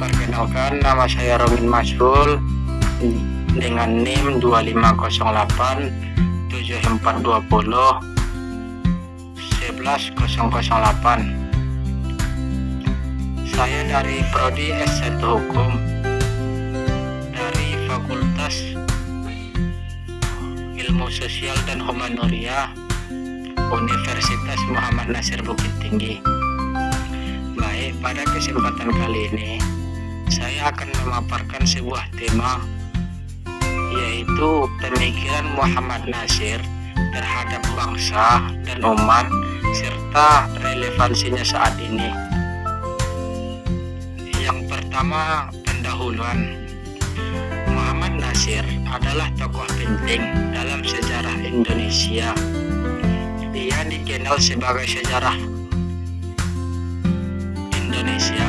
Perkenalkan, nama saya Romin Masul dengan NIM 2508 7420 11008. Saya dari Prodi S1 Hukum dari Fakultas Ilmu Sosial dan Humaniora Universitas Muhammad Nasir Bukit Tinggi. Baik, pada kesempatan kali ini saya akan memaparkan sebuah tema, yaitu pemikiran Muhammad Nasir terhadap bangsa dan umat serta relevansinya saat ini. Yang pertama, pendahuluan. Muhammad Nasir adalah tokoh penting dalam sejarah Indonesia. Dia dikenal sebagai sejarah Indonesia,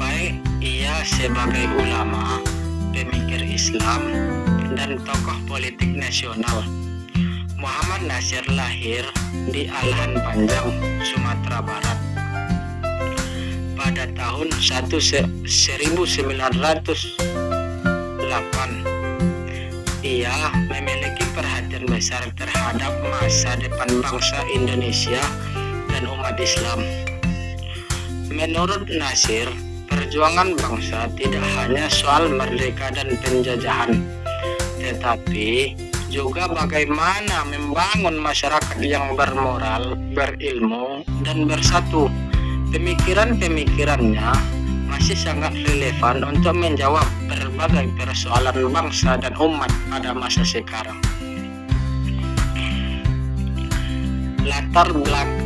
baik ia sebagai ulama, pemikir Islam, dan tokoh politik nasional. Muhammad Nasir lahir di Alahan Panjang, Sumatera Barat pada tahun 1908. Ia memiliki perhatian besar terhadap masa depan bangsa Indonesia dan umat Islam. Menurut Nasir, perjuangan bangsa tidak hanya soal merdeka dan penjajahan, tetapi juga bagaimana membangun masyarakat yang bermoral, berilmu, dan bersatu. Pemikiran-pemikirannya masih sangat relevan untuk menjawab berbagai persoalan bangsa dan umat pada masa sekarang.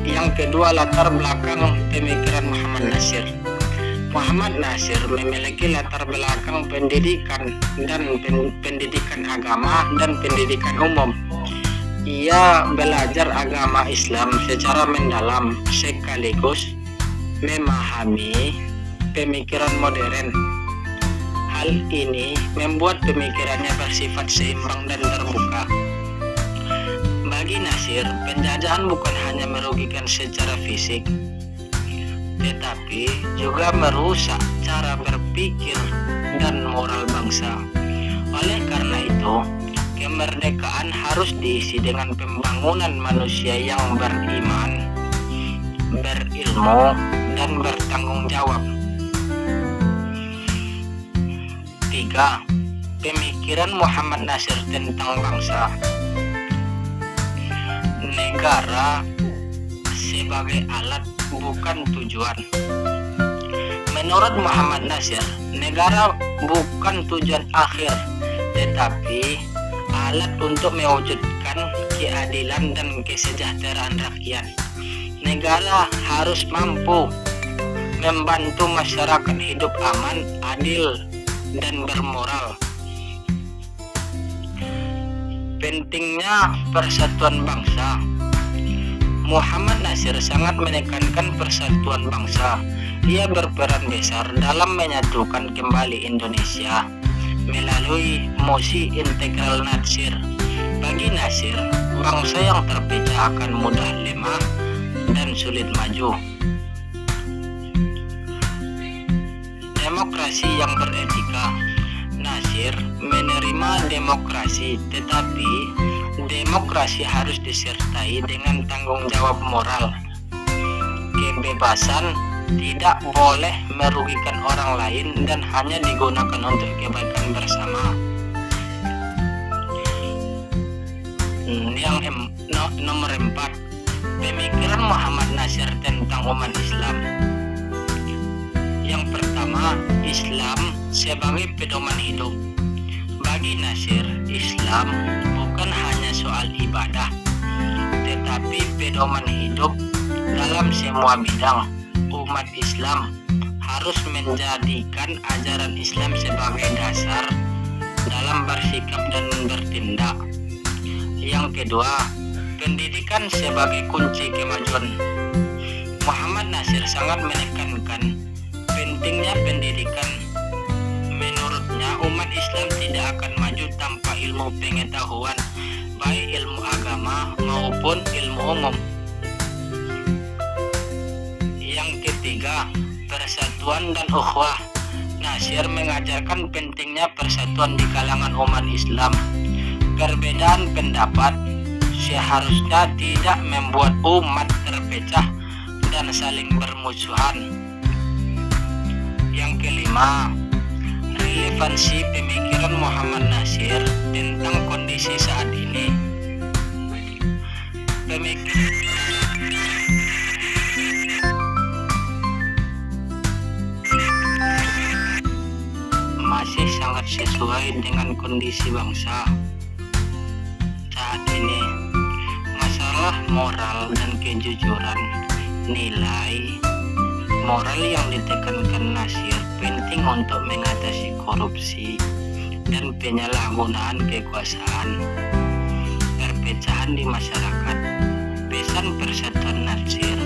Yang kedua, latar belakang pemikiran Muhammad Nasir. Muhammad Nasir memiliki latar belakang pendidikan dan pendidikan agama dan pendidikan umum. Ia belajar agama Islam secara mendalam sekaligus memahami pemikiran modern. Hal ini membuat pemikirannya bersifat seimbang dan terbuka. Bagi Nasir, penjajahan bukan hanya merugikan secara fisik, tetapi juga merusak cara berpikir dan moral bangsa. Oleh karena itu, kemerdekaan harus diisi dengan pembangunan manusia yang beriman, berilmu, dan bertanggung jawab. 3. Pemikiran Muhammad Nasir tentang bangsa. Negara sebagai alat, bukan tujuan. Menurut Muhammad Nasir, negara bukan tujuan akhir, tetapi alat untuk mewujudkan keadilan dan kesejahteraan rakyat. Negara harus mampu membantu masyarakat hidup aman, adil, dan bermoral. Pentingnya persatuan bangsa. Muhammad Nasir sangat menekankan persatuan bangsa. Ia berperan besar dalam menyatukan kembali Indonesia melalui Mosi Integral Nasir. Bagi Nasir, bangsa yang terpecah akan mudah lemah dan sulit maju. Demokrasi yang beretika. Nasir menerima demokrasi, tetapi demokrasi harus disertai dengan tanggung jawab moral. Kebebasan tidak boleh merugikan orang lain dan hanya digunakan untuk kebaikan bersama. Nomor 4. Pemikiran Muhammad Nasir tentang umat Islam. Yang pertama, Islam sebagai pedoman hidup. Bagi Nasir, Islam bukan hanya soal ibadah, tetapi pedoman hidup dalam semua bidang. Umat Islam harus menjadikan ajaran Islam sebagai dasar dalam bersikap dan bertindak. Yang kedua, pendidikan sebagai kunci kemajuan. Muhammad Nasir sangat menekankan pentingnya pendidikan. Menurutnya, umat Islam tidak akan maju tanpa ilmu pengetahuan, baik ilmu agama maupun ilmu umum. Yang ketiga, persatuan dan ukhuwah. Nasir mengajarkan pentingnya persatuan di kalangan umat Islam. Perbedaan pendapat seharusnya tidak membuat umat terpecah dan saling bermusuhan. Yang kelima, relevansi pemikiran Muhammad Natsir tentang kondisi saat ini. Masih sangat sesuai dengan kondisi bangsa saat ini. Masalah moral dan kejujuran, nilai moral yang ditekankan Natsir penting untuk mengatasi korupsi dan penyalahgunaan kekuasaan, perpecahan di masyarakat. Pesan persatuan Natsir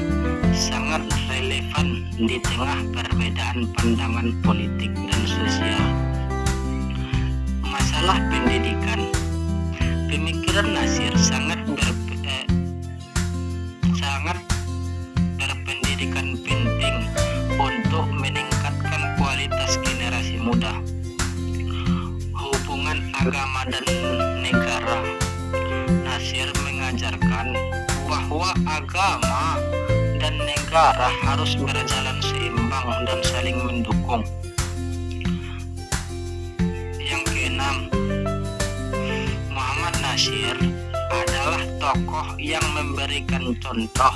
sangat relevan di tengah perbedaan pandangan politik dan sosial. Masalah pendidikan, pemikiran Natsir sangat berpendidikan penting untuk meningkatkan kualitas generasi muda. Hubungan agama dan negara, Natsir mengajarkan bahwa agama dan negara harus berjalan seimbang dan saling mendukung. Yang keenam, Muhammad Natsir adalah tokoh yang memberikan contoh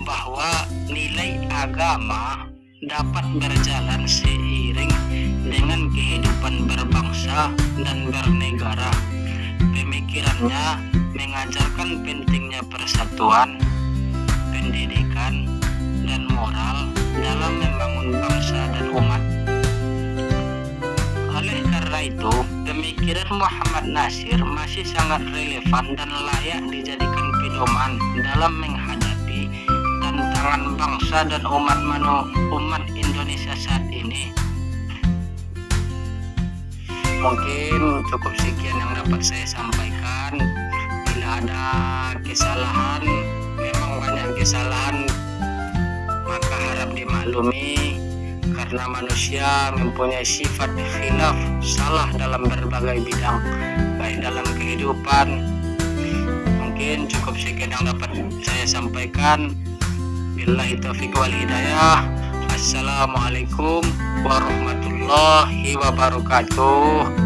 bahwa nilai agama dapat berjalan seiring dengan kehidupan berbangsa dan bernegara. Pemikirannya mengajarkan pentingnya persatuan, pendidikan, dan moral dalam membangun bangsa dan umat. Oleh karena itu, pemikiran Muhammad Natsir masih sangat relevan dan layak dijadikan pedoman dalam menghadapi tantangan bangsa dan umat Indonesia saat ini. Mungkin cukup sekian yang dapat saya sampaikan. Bila ada kesalahan, memang banyak kesalahan, maka harap dimaklumi karena manusia mempunyai sifat khilaf, salah dalam berbagai bidang, baik dalam kehidupan. Mungkin cukup sekian yang dapat saya sampaikan. Billahi taufiq wal hidayah. Assalamualaikum warahmatullahi wabarakatuh.